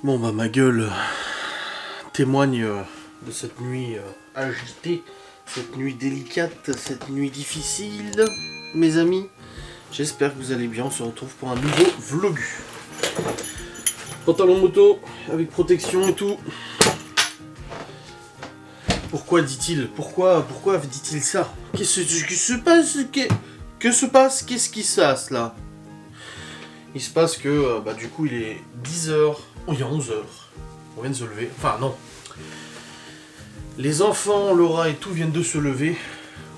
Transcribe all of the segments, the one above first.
Bon bah ma gueule témoigne de cette nuit agitée, cette nuit délicate, cette nuit difficile. Mes amis, j'espère que vous allez bien, on se retrouve pour un nouveau vlog. Pantalon moto, avec protection et tout. Pourquoi dit-il? Pourquoi dit-il ça? Qu'est-ce qui se passe? Que se passe? Qu'est-ce qui se passe là? Il se passe que du coup il est 10h, il y a 11h, on vient de se lever, enfin non. Les enfants, Laura et tout viennent de se lever,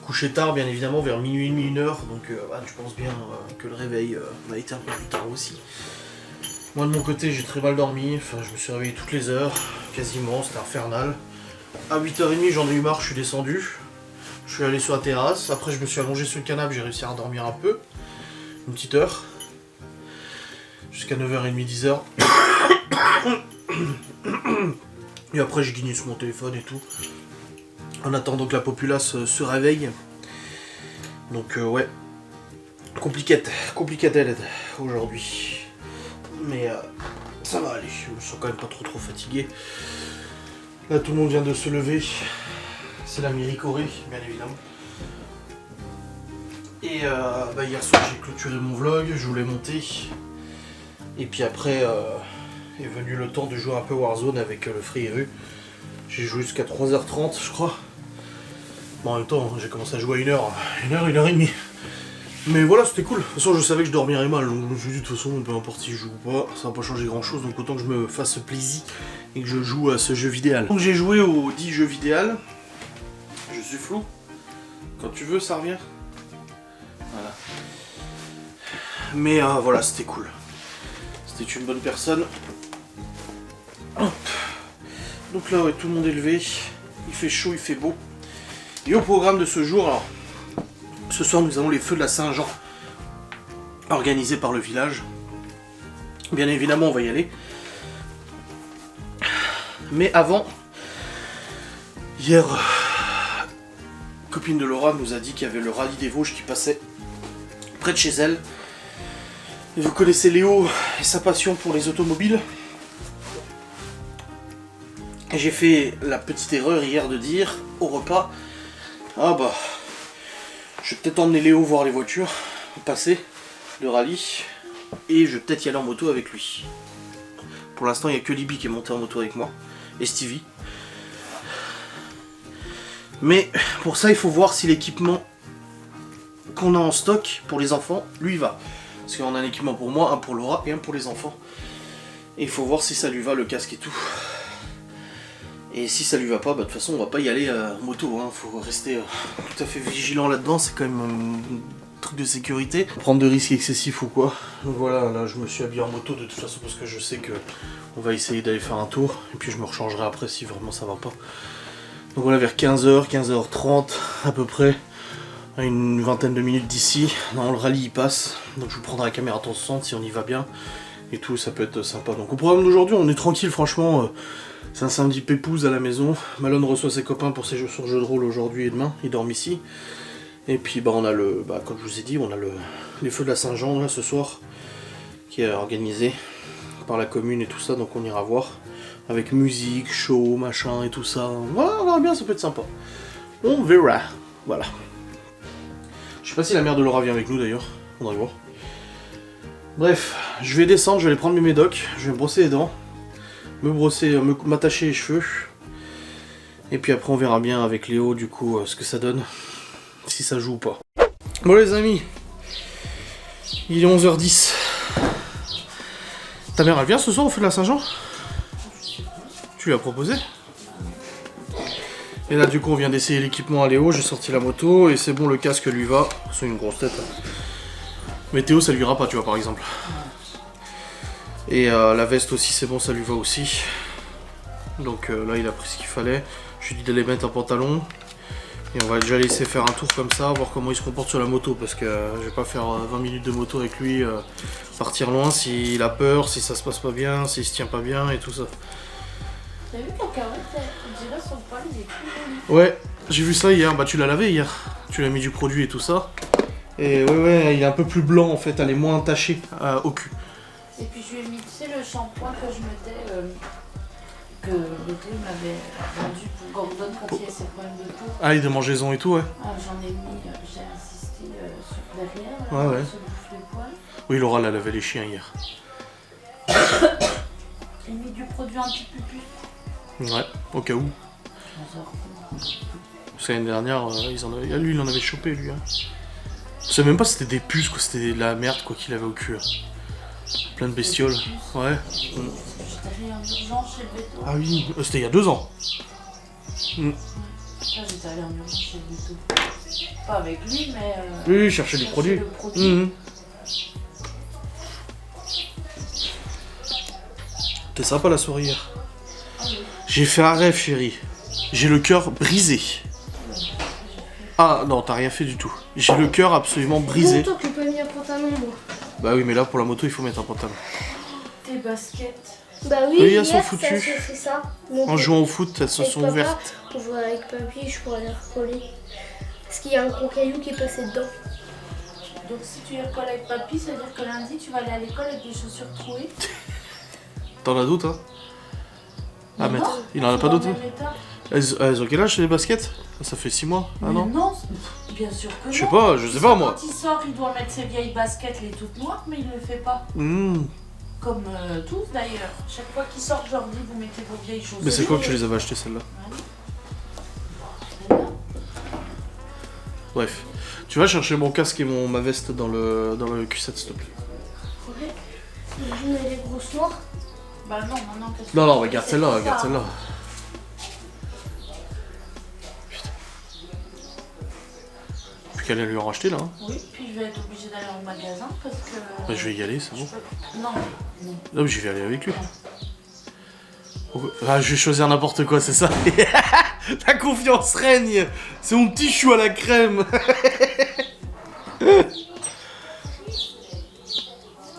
coucher tard bien évidemment, vers minuit et demi, 1h, donc je pense bien que le réveil a été un peu plus tard aussi. Moi de mon côté j'ai très mal dormi, enfin je me suis réveillé toutes les heures, quasiment, c'était infernal. À 8h30 j'en ai eu marre, je suis descendu, je suis allé sur la terrasse, après je me suis allongé sur le canapé, j'ai réussi à dormir un peu, une petite heure. Jusqu'à 9h30, 10h. Et après j'ai guigné sur mon téléphone et tout. En attendant que la populace se réveille. Donc ouais. Complicated aujourd'hui. Mais ça va aller. Je me sens quand même pas trop fatigué. Là tout le monde vient de se lever. C'est la Miricorée, bien évidemment. Et hier soir j'ai clôturé mon vlog, je voulais monter. Et puis après est venu le temps de jouer un peu Warzone avec le Free Rue. J'ai joué jusqu'à 3h30 je crois. Bon, en même temps j'ai commencé à jouer à 1h30. Mais voilà, c'était cool. De toute façon je savais que je dormirais mal. Donc je me suis dit de toute façon peu importe si je joue ou pas, ça va pas changer grand chose. Donc autant que je me fasse plaisir et que je joue à ce jeu vidéo. Donc j'ai joué au 10 jeux vidéo. Je suis flou. Quand tu veux ça revient. Voilà. Mais voilà, c'était cool. C'était une bonne personne. Hop. Donc là, ouais, tout le monde est levé. Il fait chaud, il fait beau. Et au programme de ce jour, alors, ce soir, nous avons les feux de la Saint-Jean organisés par le village. Bien évidemment, on va y aller. Mais avant, hier, copine de Laura nous a dit qu'il y avait le rallye des Vosges qui passait près de chez elle. Et vous connaissez Léo et sa passion pour les automobiles. Et j'ai fait la petite erreur hier de dire au repas, ah bah, je vais peut-être emmener Léo voir les voitures, passer le rallye, et je vais peut-être y aller en moto avec lui. Pour l'instant il n'y a que Libby qui est monté en moto avec moi, et Stevie. Mais pour ça il faut voir si l'équipement qu'on a en stock pour les enfants, lui va. Parce qu'on a un équipement pour moi, un pour Laura et un pour les enfants. Et il faut voir si ça lui va, le casque et tout. Et si ça lui va pas, de toute façon on va pas y aller en moto, hein. Faut rester tout à fait vigilant là-dedans, c'est quand même un truc de sécurité. Prendre de risques excessifs ou quoi. Donc voilà, là je me suis habillé en moto de toute façon parce que je sais que on va essayer d'aller faire un tour. Et puis je me rechangerai après si vraiment ça va pas. Donc voilà, vers 15h, 15h30 à peu près. À une vingtaine de minutes d'ici, non, le rallye il passe, donc je vous prendrai la caméra 360 si on y va bien, et tout, ça peut être sympa. Donc au programme d'aujourd'hui, on est tranquille, franchement, c'est un samedi pépouze à la maison. Malone reçoit ses copains pour ses jeux sur jeu de rôle aujourd'hui et demain, ils dorment ici. Et puis on a comme je vous ai dit, on a les feux de la Saint-Jean là ce soir, qui est organisé par la commune et tout ça, donc on ira voir, avec musique, show, machin et tout ça. Voilà, on verra bien, ça peut être sympa. On verra, voilà. Je sais pas si la mère de Laura vient avec nous d'ailleurs, on va voir. Bref, je vais descendre, je vais aller prendre mes médocs, je vais me brosser les dents, m'attacher les cheveux. Et puis après on verra bien avec Léo du coup ce que ça donne, si ça joue ou pas. Bon les amis, il est 11h10. Ta mère elle vient ce soir au feu de la Saint-Jean? Tu lui as proposé? Et là du coup on vient d'essayer l'équipement à Léo, j'ai sorti la moto et c'est bon, le casque lui va. C'est une grosse tête. Mais Théo ça lui ira pas, tu vois, par exemple. Et la veste aussi c'est bon, ça lui va aussi. Donc là il a pris ce qu'il fallait. Je lui ai dit d'aller mettre un pantalon. Et on va déjà laisser faire un tour comme ça, voir comment il se comporte sur la moto. Parce que je vais pas faire 20 minutes de moto avec lui, partir loin s'il a peur, si ça se passe pas bien, s'il se tient pas bien et tout ça. T'as vu qu'en carré, on dirait son poil, il est plus joli. Ouais, j'ai vu ça hier, tu l'as lavé hier. Tu l'as mis du produit et tout ça. Et ouais, il est un peu plus blanc en fait, elle est moins tachée au cul. Et puis je lui ai mis, tu sais, le shampoing que je mettais, que l'été il m'avait vendu pour Gordon quand il y a ses problèmes de peau. Ah, les démangeaisons et tout, ouais. Ah, j'en ai mis, j'ai insisté sur derrière, Ouais, ouais. se bouffe les poils. Oui, Laura, elle a lavé les chiens hier. J'ai mis du produit anti-pupus. Ouais, au cas où. Parce que l'année dernière, lui, il en avait chopé, lui. Hein. Je savais même pas si c'était des puces, quoi. C'était de la merde, quoi, qu'il avait au cul. Hein. Plein de bestioles. Ouais. J'étais allée en urgence chez le veto. Ah oui, c'était il y a 2 ans. Là, j'étais allée en urgence chez le veto. Pas avec lui, mais... Oui, chercher des produits. le produit. T'es sympa la soirée hier. Ah oui. J'ai fait un rêve, chérie. J'ai le cœur brisé. Ah non, t'as rien fait du tout. J'ai le cœur absolument brisé. Longtemps que j'ai pas mis un pantalon, moi. Bah oui, mais là, pour la moto, il faut mettre un pantalon. Tes baskets. Bah oui, Oui, elles hier, sont foutues. ça s'est fait ça. Donc, En jouant au foot, elles se avec sont papa, ouvertes. On joue avec papy, je pourrais les recoller. Parce qu'il y a un gros caillou qui est passé dedans. Donc si tu les recolles avec papy, ça veut dire que lundi, tu vas aller à l'école avec des chaussures trouées. T'en as d'autres, hein? À Mais mettre. non, Il en a c'est pas dans le d'autres? même état. Elles ont quel âge, les baskets? Ça fait 6 mois. Ah Mais non? non, bien sûr que non. Je sais pas, je sais pas, moi. Quand il sort, il doit mettre ses vieilles baskets, les toutes noires, mais il ne le fait pas. Comme tous d'ailleurs. Chaque fois qu'il sort, je leur dis, vous mettez vos vieilles chaussures. Mais c'est quoi que tu les avais achetées, celles-là? Bref. Tu vas chercher mon casque et ma veste dans le Q7, s'il te plaît. Ouais. Je mets les grosses noires. Bah non, maintenant qu'est-ce que Non, non, tu regarde fais, celle-là, c'est regarde ça. celle-là. Puis qu'elle allait lui en racheter, là. Hein. Oui, puis je vais être obligée d'aller au magasin parce que... Bah, je vais y aller, c'est bon. Non, non. Non, mais je vais aller avec lui. Ah, je vais choisir n'importe quoi, c'est ça. La confiance règne. C'est mon petit chou à la crème.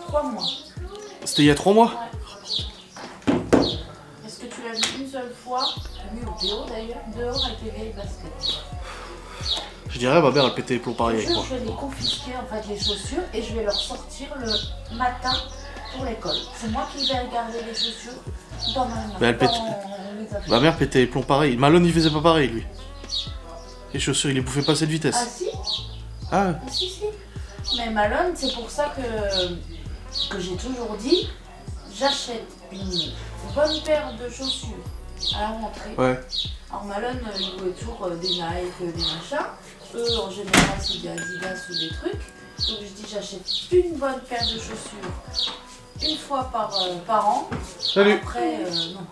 3 mois. C'était il y a 3 mois. Est-ce que tu l'as vu une seule fois, lui ou Théo d'ailleurs, dehors avec les vieilles baskets? Je dirais, ma mère, elle pétait les plombs pareil avec moi. Je vais les confisquer en fait les chaussures et je vais leur sortir le matin pour l'école. C'est moi qui vais regarder les chaussures dans ma main. Mais elle pète. Ma mère pétait les plombs pareil. Malone, il faisait pas pareil, lui. Les chaussures, il les bouffait pas à cette vitesse. Ah si? Ah, Ah si si. Mais Malone, c'est pour ça que j'ai toujours dit, j'achète une bonne paire de chaussures à la rentrée. ouais. Alors Malone, il voulait toujours des Nike, des machins. Eux, en général, c'est des Adidas ou des trucs. Donc je dis, j'achète une bonne paire de chaussures une fois par an. Salut. Après, non.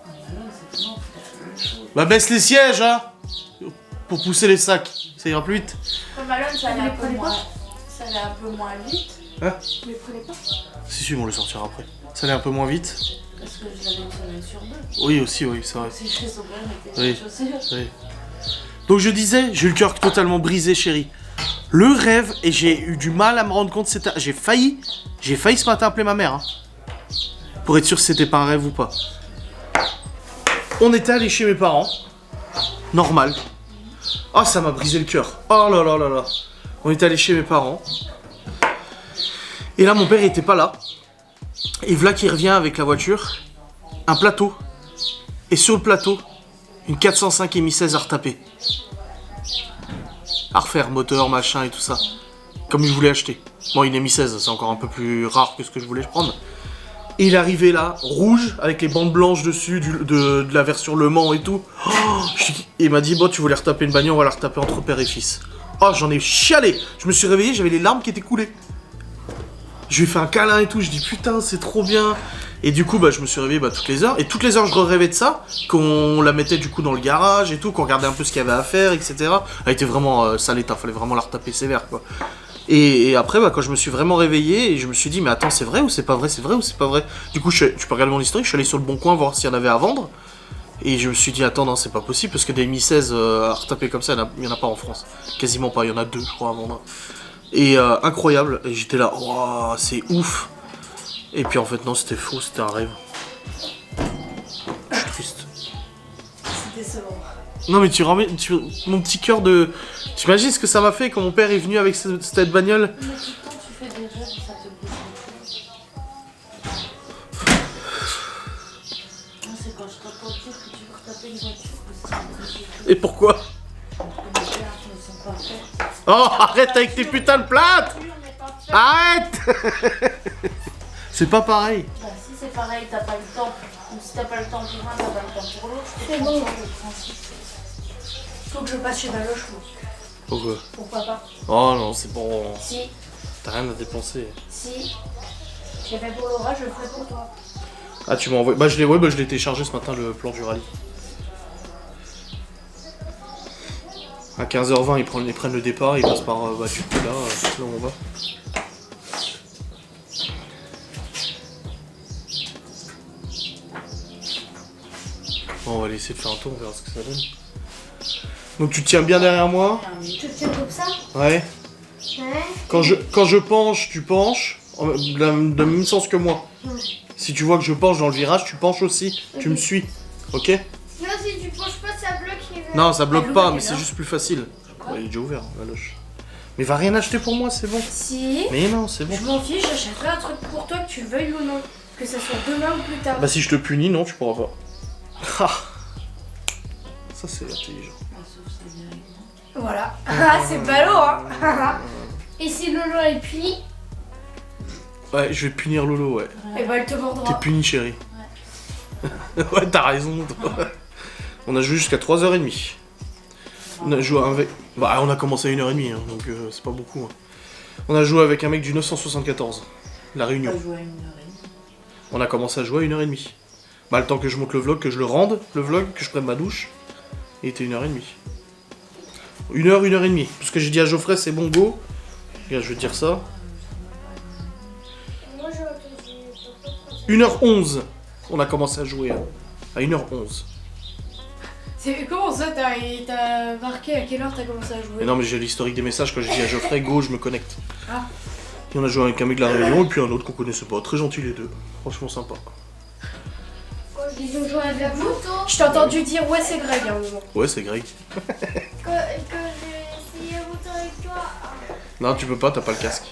Malone, c'est non, faut faire la même chose. Bah, baisse les sièges, hein. Pour pousser les sacs. Ça ira plus vite. Comme Malone, ça allait Vous un les peu prenez moins. pas Ça allait un peu moins vite. Vous les prenez pas? Si, on les sortira après. Ça allait un peu moins vite. Parce que je l'avais une semaine sur 2. Oui, aussi, oui, c'est vrai. C'est chez son père, avec Oui. les chaussures. Oui. Donc je disais, j'ai eu le cœur totalement brisé, chérie. Le rêve, et j'ai eu du mal à me rendre compte, j'ai failli ce matin appeler ma mère. Hein, pour être sûr si c'était pas un rêve ou pas. On était allé chez mes parents. Normal. Ah, ça m'a brisé le cœur. Oh là là là là. On était allé chez mes parents. Et là, mon père il était pas là. Et voilà qu'il revient avec la voiture. Un plateau. Et sur le plateau, une 405 Mi 16 à retaper. À refaire, moteur, machin et tout ça. Comme je voulais acheter. Bon, une Mi 16, c'est encore un peu plus rare que ce que je voulais prendre. Et il est arrivé là, rouge, avec les bandes blanches dessus, de la version Le Mans et tout. Oh, et il m'a dit, bon, tu voulais retaper une bagnole, on va la retaper entre père et fils. Oh, j'en ai chialé. Je me suis réveillé, j'avais les larmes qui étaient coulées. Je lui ai fait un câlin et tout, je dis putain, c'est trop bien. Et du coup, bah, je me suis réveillé toutes les heures. Et toutes les heures, je rêvais de ça. Qu'on la mettait du coup dans le garage et tout, qu'on regardait un peu ce qu'il y avait à faire, etc. Elle était vraiment sale état, fallait vraiment la retaper sévère, quoi. Et après, bah, quand je me suis vraiment réveillé, je me suis dit, mais attends, c'est vrai ou c'est pas vrai? C'est vrai ou c'est pas vrai? Du coup, tu peux regarder mon historique, je suis allé sur le Bon Coin voir s'il y en avait à vendre. Et je me suis dit, attends, non, c'est pas possible, parce que des Mi 16 à retaper comme ça, il y en a pas en France. Quasiment pas, il y en a 2, je crois, à vendre. Et incroyable, et j'étais là, waouh, c'est ouf. Et puis en fait, non, c'était faux, c'était un rêve. Je suis triste. C'est décevant. Non, mais mon petit cœur de. T'imagines ce que ça m'a fait quand mon père est venu avec cette bagnole? Mais tout le temps, tu fais des rêves, ça dire que tu veux retaper une voiture parce que Et pourquoi? les plaintes ne sont pas faites. Oh, arrête avec tes putains de plaintes! La voiture n'est pas faite. Arrête! C'est pas pareil. Bah, si c'est pareil, t'as pas le temps. Ou si t'as pas le temps pour un, t'as pas le temps pour l'autre. C'est bon. Le principe. Faut que je passe chez Valoche, moi. Pourquoi? Pour papa. Oh non, c'est bon. Si, T'as rien à dépenser. si. J'ai fait pour Laura, je le ferai pour toi. Ah, tu m'as envoyé. Bah, je l'ai téléchargé ce matin, le plan du rallye. À 15h20, ils prennent le départ, ils passent par bah, du coup, là où on va. Bon, on va aller essayer de faire un tour, on verra ce que ça donne. Donc tu te tiens bien derrière moi. Tu te tiens comme ça? Ouais. Ouais. Quand je penche, tu penches. De le même sens que moi. Ouais. Si tu vois que je penche dans le virage, tu penches aussi. Tu me suis. Ok? Non, si tu penches pas, ça bloque. Non, ça bloque Elle pas, ouvre, mais elle, c'est hein. juste plus facile. Ouais, il est déjà ouvert, la loche. Mais va rien acheter pour moi, c'est bon. Si. Mais non, c'est bon. Je m'en fiche, j'achèterai un truc pour toi, que tu le veuilles ou non. Que ça soit demain ou plus tard. Bah si je te punis, non, tu pourras pas. Ah. Ça c'est intelligent. Ah, sauf c'est bien. Voilà. Ah, c'est ballot, hein. Et si Lolo est puni, Ouais, je vais punir Lolo, ouais. eh ben elle te T'es mordra. puni, chérie. Ouais, t'as raison, toi. On a joué jusqu'à 3h30. On a joué avec... Bah, on a commencé à 1h30, hein, donc c'est pas beaucoup. Hein. On a joué avec un mec du 974. La Réunion. Pas jouer à 1h30. On a commencé à jouer à 1h30. Bah, le temps que je monte le vlog, que je le rende, le vlog, que je prenne ma douche, il était 1h30. 1h, 1h30. Parce que j'ai dit à Geoffrey, c'est bon, go. Regarde, je vais te dire ça. Moi, 1h11. On a commencé à jouer, hein. À 1h11. Comment ça, t'as marqué à quelle heure t'as commencé à jouer? Mais non, mais j'ai l'historique des messages. Quand j'ai dit à Geoffrey, go, je me connecte. Ah. Et on a joué avec un mec de la Réunion et puis un autre qu'on connaissait pas. Très gentil les deux. Franchement sympa. Ils ont joué avec la moto. Je t'ai entendu dire ouais c'est Greg à un moment. Ouais, c'est Greg. Quand j'ai essayé la moto avec toi. Non, tu peux pas, t'as pas le casque.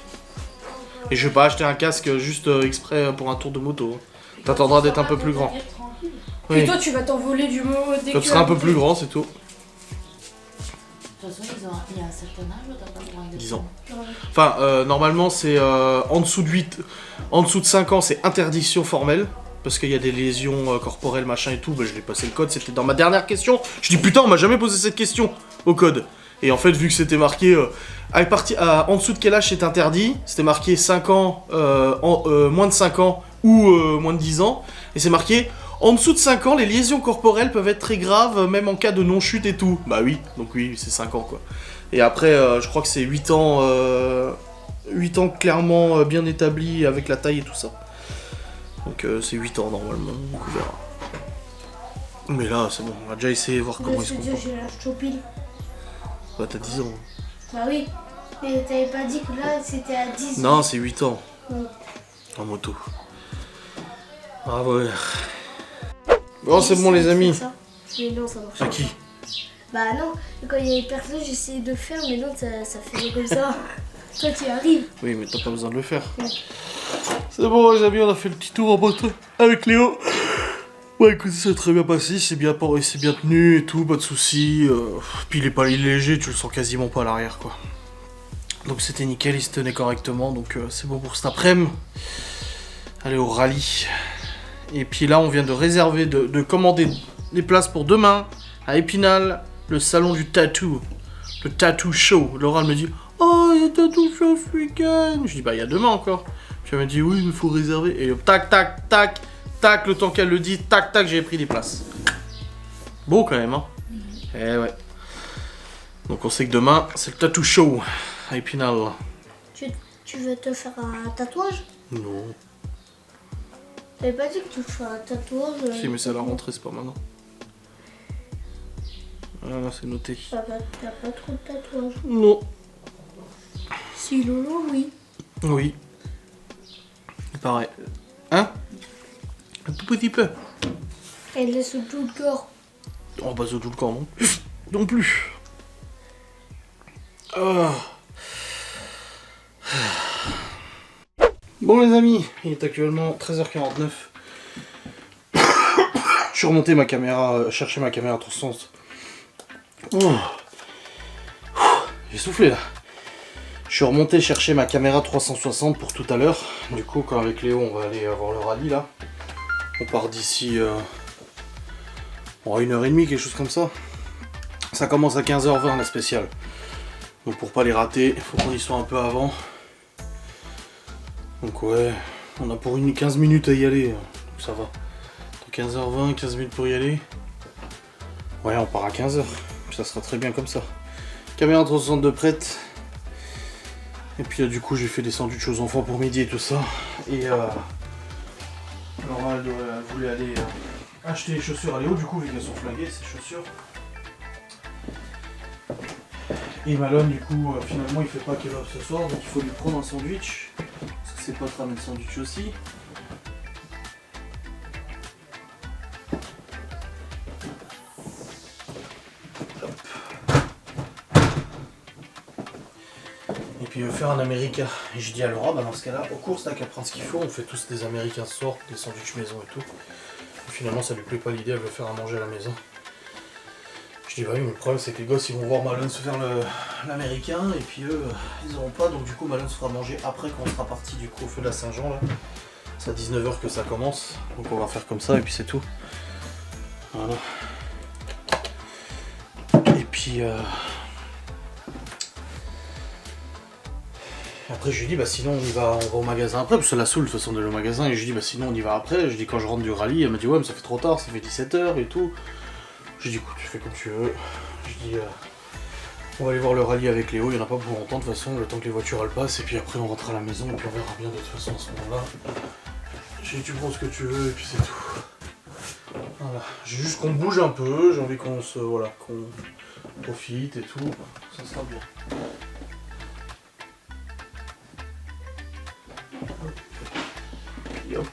Et je vais pas acheter un casque juste exprès pour un tour de moto. T'attendras d'être un peu plus grand. Tranquille. Et Oui. toi tu vas t'envoler du mot dès Quand que tu seras un peu plus grand, c'est tout. De toute façon, il y a un certain âge où t'as pas le droit de 10 ans. descendre. Enfin, normalement, c'est en dessous de 8. En dessous de 5 ans, c'est interdiction formelle. Parce qu'il y a des lésions corporelles, machin et tout. Bah, je l'ai passé le code, c'était dans ma dernière question. Je dis putain, on m'a jamais posé cette question au code. Et en fait, vu que c'était marqué en dessous de quel âge c'est interdit, c'était marqué 5 ans, moins de 5 ans ou moins de 10 ans. Et c'est marqué en dessous de 5 ans, les lésions corporelles peuvent être très graves, même en cas de non-chute et tout. Bah oui, donc oui, c'est 5 ans quoi. Et après, je crois que c'est 8 ans, 8 ans clairement bien établis avec la taille et tout ça. Donc c'est 8 ans normalement, donc on verra. Mais là, c'est bon, on va déjà essayer de voir comment ils se comportent. j'ai la chopine. Bah t'as 10 ans. Bah oui. Mais t'avais pas dit que là c'était à 10 ans. Non, c'est 8 ans. Oui. En moto. Ah ouais. Bon, c'est bon les amis. Mais non, ça marche À pas. qui? Bah non, quand il y avait personne, j'essayais de faire, mais non, ça faisait comme ça. Toi, tu y arrives. Oui, mais t'as pas besoin de le faire. Ouais. C'est bon les amis, on a fait le petit tour en moto avec Léo. Ouais, écoute, ça s'est très bien passé, c'est bien tenu et tout, pas de soucis. Puis il est léger, tu le sens quasiment pas à l'arrière quoi. Donc c'était nickel, il se tenait correctement, donc c'est bon pour cet après-midi. Allez au rallye. Et puis là, on vient de réserver, de commander les places pour demain à Épinal, le salon du tattoo, le tattoo show. Laura elle me dit, oh, il y a tattoo show ce week-end. Je dis, bah il y a demain encore. Puis elle me dit, oui, mais il faut réserver. Et tac, tac, tac, tac, le temps qu'elle le dit, tac, tac, j'ai pris des places. Beau quand même, hein. Eh ouais. Donc on sait que demain, c'est le tattoo show à Épinal. Tu veux te faire un tatouage? Non. T'avais pas dit que tu ferais un tatouage? Si, mais c'est à la rentrée, c'est pas maintenant. Ah, c'est noté. T'as pas trop de tatouages. Non. Si Lolo, oui. Oui. Il paraît. Hein? Un tout petit peu. Elle laisse tout le corps. Oh, pas sur tout le corps, non. Non plus. Ah. Bon les amis, il est actuellement 13h49. Je suis remonté ma caméra, chercher ma caméra 360. Oh. J'ai soufflé là. Je suis remonté chercher ma caméra 360 pour tout à l'heure. Du coup, quand avec Léo, on va aller voir le rallye là. On part d'ici 1h30, quelque chose comme ça. Ça commence à 15h20 la spéciale. Donc pour pas les rater, il faut qu'on y soit un peu avant. Donc ouais, on a pour 15 minutes à y aller. Donc ça va. 15h20, 15 minutes pour y aller. Ouais, on part à 15h. Ça sera très bien comme ça. Caméra 362 prête. Et puis du coup j'ai fait des sandwichs aux enfants pour midi et tout ça. Et Laura elle voulait aller acheter les chaussures à Léo, du coup vu qu'elles sont flinguées ces chaussures. Et Malone du coup finalement il fait pas kebab ce soir, donc il faut lui prendre un sandwich. Parce que ses potes ramènent le sandwich aussi. Et puis faire un américain. Et je dis à Laura, bah dans ce cas-là, aux courses, t'as qu'à prendre ce qu'il faut, on fait tous des américains ce soir, des sandwichs maison et tout. Et finalement ça lui plaît pas l'idée, elle veut faire à manger à la maison. Je dis bah oui, mais le problème c'est que les gosses ils vont voir Malone se faire l'américain et puis eux ils auront pas, donc du coup Malone se fera manger après quand on sera parti du coup au feu de la Saint-Jean là. C'est à 19h que ça commence, donc on va faire comme ça et puis c'est tout. Voilà. Et puis après je lui dis bah sinon on va au magasin après, parce que ça la saoule de toute façon d'aller au magasin, et je lui dis bah sinon on y va après. Je dis quand je rentre du rallye, elle me dit ouais mais ça fait trop tard, ça fait 17h et tout. Je dis écoute tu fais comme tu veux. Je dis on va aller voir le rallye avec Léo, il n'y en a pas pour longtemps de toute façon, le temps que les voitures elles passent, et puis après on rentre à la maison et puis on verra bien de toute façon à ce moment-là. Je dis tu prends ce que tu veux et puis c'est tout. Voilà. J'ai juste qu'on bouge un peu, j'ai envie qu'on profite et tout, ça sera bien. Et hop.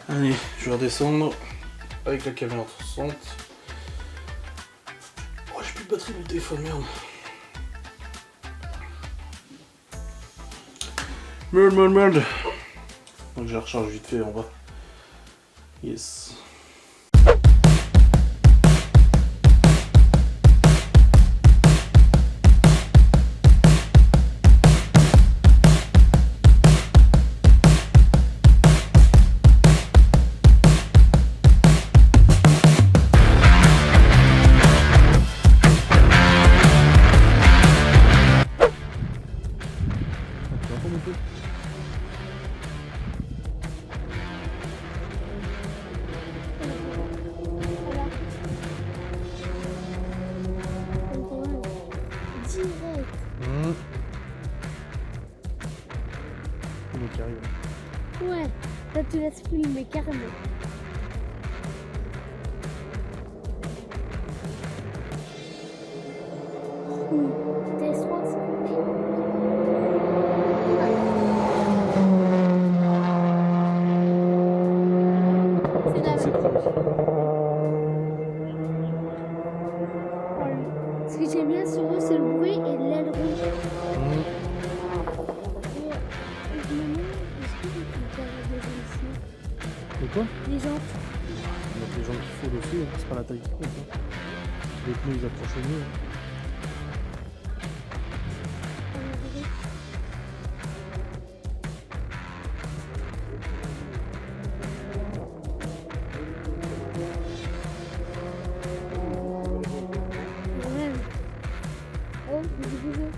Allez, je vais redescendre avec la caméra 360. Oh, j'ai plus de batterie du téléphone, merde. Merde. Donc je la recharge vite fait en bas. Yes. Ouais, ça te laisse filmer carrément. Ce que j'aime bien sur eux, c'est le bruit et l'aile rouge. Et quoi? Les jantes. Donc les gens qu'il faut dessus, c'est pas la taille qui compte. Hein. Les pneus ils approchent au mieux. Hein.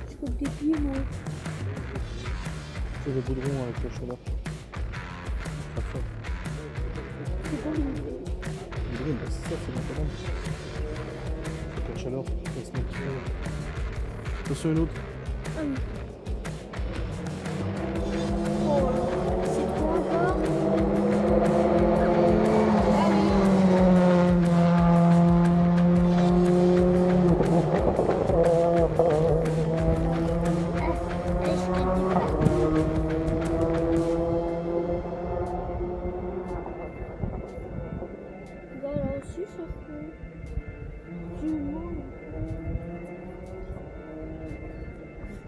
C'est comme des pieds, moi. C'est le goudron avec la chaleur. Pas fort. C'est pas le Goudron, bah c'est ça, c'est la commande. Avec la chaleur, ça se met qui fait. Attention une autre. Ah oui. Oh, c'est trop encore.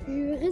Je vais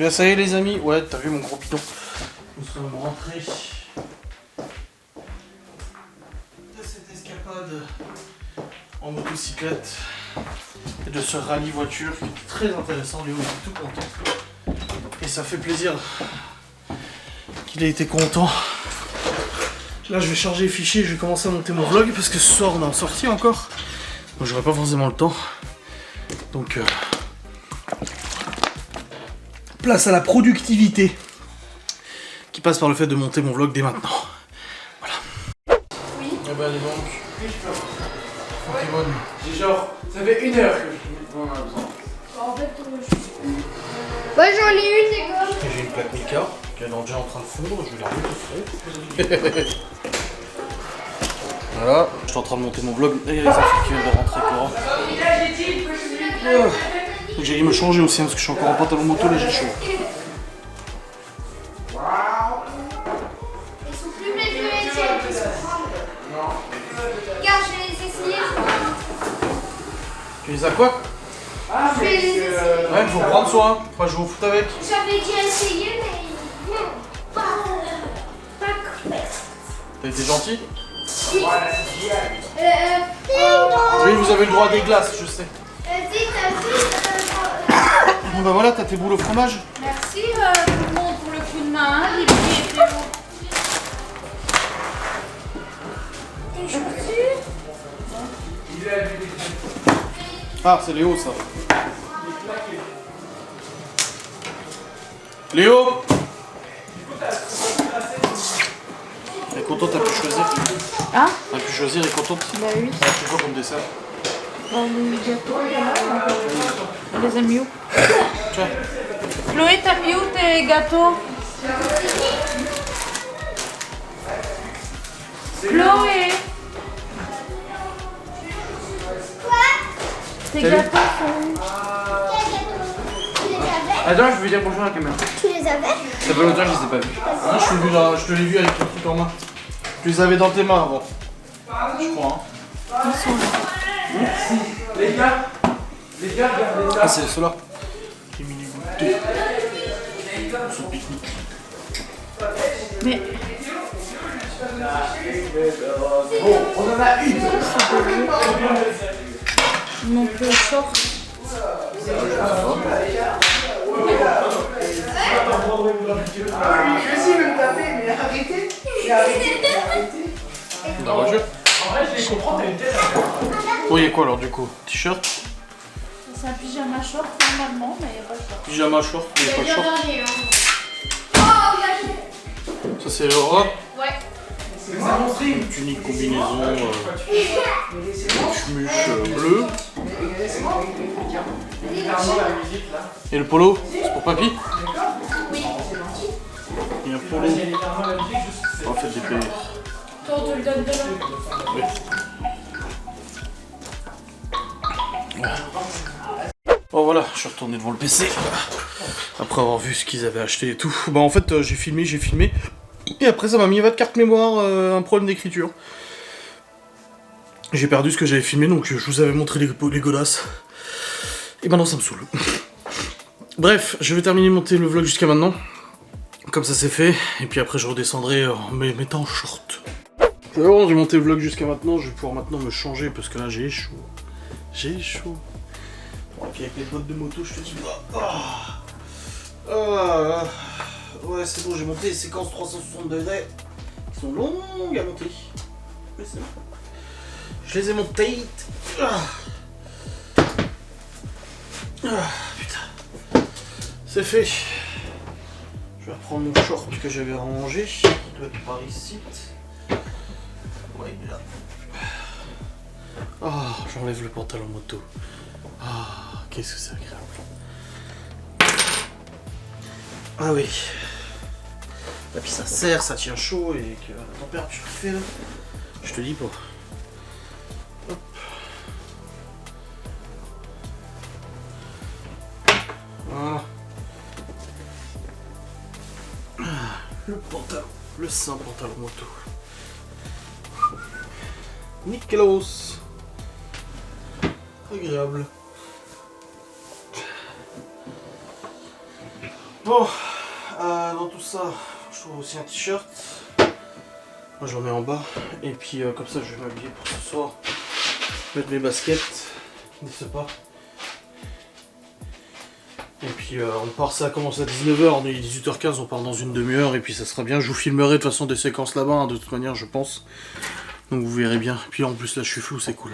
bien ça y est les amis. Ouais, t'as vu mon gros bidon. Nous sommes rentrés de cette escapade en motocyclette et de ce rallye voiture qui est très intéressant. Léo est tout content. Et ça fait plaisir qu'il ait été content. Là je vais charger les fichiers, je vais commencer à monter mon vlog parce que ce soir on est en sortie encore. Donc j'aurai pas forcément le temps. Donc place à la productivité qui passe par le fait de monter mon vlog dès maintenant. Voilà. Oui. Eh ben allez donc. Pokémon. J'ai genre, ça fait 1 heure que je m'en a besoin. En fait, Ouais, j'en ai une, les gars. Et j'ai une plaque Mika qui est déjà en train de fondre, je vais la remettre au fond. Voilà, je suis en train de monter mon vlog et les enfants qui viennent de rentrer avec Laura. Donc j'ai dû me changer aussi hein, parce que je suis encore en pantalon moto, là j'ai chaud. Ils sont plus belles que les tiennes. Regarde, je vais les essayer. Tu les as quoi? Je vais les essayer. Ouais, faut prendre soin, faut pas jouer au foot avec. J'avais déjà essayé, mais pas correct. T'as été gentil? Oui. Oui, vous avez le droit à des glaces, je sais. Bon bah voilà, t'as tes boules au fromage. merci tout le monde pour le coup de main. Hein, Lily et Théo. Tes chaussures. Ah, c'est Léo ça. Léo! Elle est contente, t'as pu choisir? Hein? T'as pu choisir, elle est contente? Bah oui. C'est quoi comme dessert? Les gâteaux, on les a mis où? Tiens. Chloé, t'as mis où tes gâteaux? Chloé! Tes gâteaux sont où? Attends, je veux dire bonjour à la caméra. Tu les avais? Ça fait longtemps que je les ai pas vus. Ah, je te l'ai vu avec le truc en main. Tu les avais dans tes mains avant. Je crois. Hein. Ils sont là. Les gars, regardez ça. Ah, c'est ceux-là. Les mini goûters. Son pique-nique. Mais Bon, on en a une. mon peu short. Je suis même tapé, mais arrêtez. Dans la voiture. En vrai, je les comprends, t'as une tête. Oui, il y a quoi alors du coup? T-shirt? C'est un pyjama short normalement, mais il n'y a pas de short. Pyjama short? Il n'y a pas de short? Oh, Ça c'est Laura. ouais. C'est mon stream. Une tunique combinaison chumuche bleu. Et le polo? C'est pour papy? Oui. Et un polo. On va faire des pays. Toi, on te le donne demain. Oui. Bon voilà, je suis retourné devant le PC. Après avoir vu ce qu'ils avaient acheté et tout. Bah en fait j'ai filmé. Et après ça m'a mis 24 mémoire, un problème d'écriture. J'ai perdu ce que j'avais filmé, donc je vous avais montré les godasses. Et maintenant ça me saoule. Bref, je vais terminer de monter le vlog jusqu'à maintenant. Comme ça c'est fait. Et puis après je redescendrai en me mettant en short. C'est bon, j'ai monté le vlog jusqu'à maintenant. Je vais pouvoir maintenant me changer parce que là j'ai chaud. J'ai chaud. Bon, et puis avec les bottes de moto, je te dis... ouais, c'est bon, j'ai monté les séquences 360 degrés. Qui sont longues à monter. Mais c'est bon. Je les ai montées. Putain. C'est fait. Je vais reprendre mon short que j'avais rangé. Il doit être par ici. Ouais, il est là. Ah, j'enlève le pantalon moto. Ah, qu'est-ce que c'est agréable. Ah oui. Et puis ça serre, ça tient chaud et que la température qu'il fait là, je te dis pas. Hop. Voilà. Le pantalon, le saint pantalon moto. Nickelos. Agréable. Bon, dans tout ça, je trouve aussi un t-shirt. Moi j'en mets en bas. Et puis comme ça je vais m'habiller pour ce soir. Mettre mes baskets. N'hésitez pas. Et puis on part, ça commence à 19h, on est 18h15, on part dans une demi-heure et puis ça sera bien. Je vous filmerai de toute façon des séquences là-bas, hein, de toute manière je pense. Donc vous verrez bien. Puis en plus là je suis flou, c'est cool.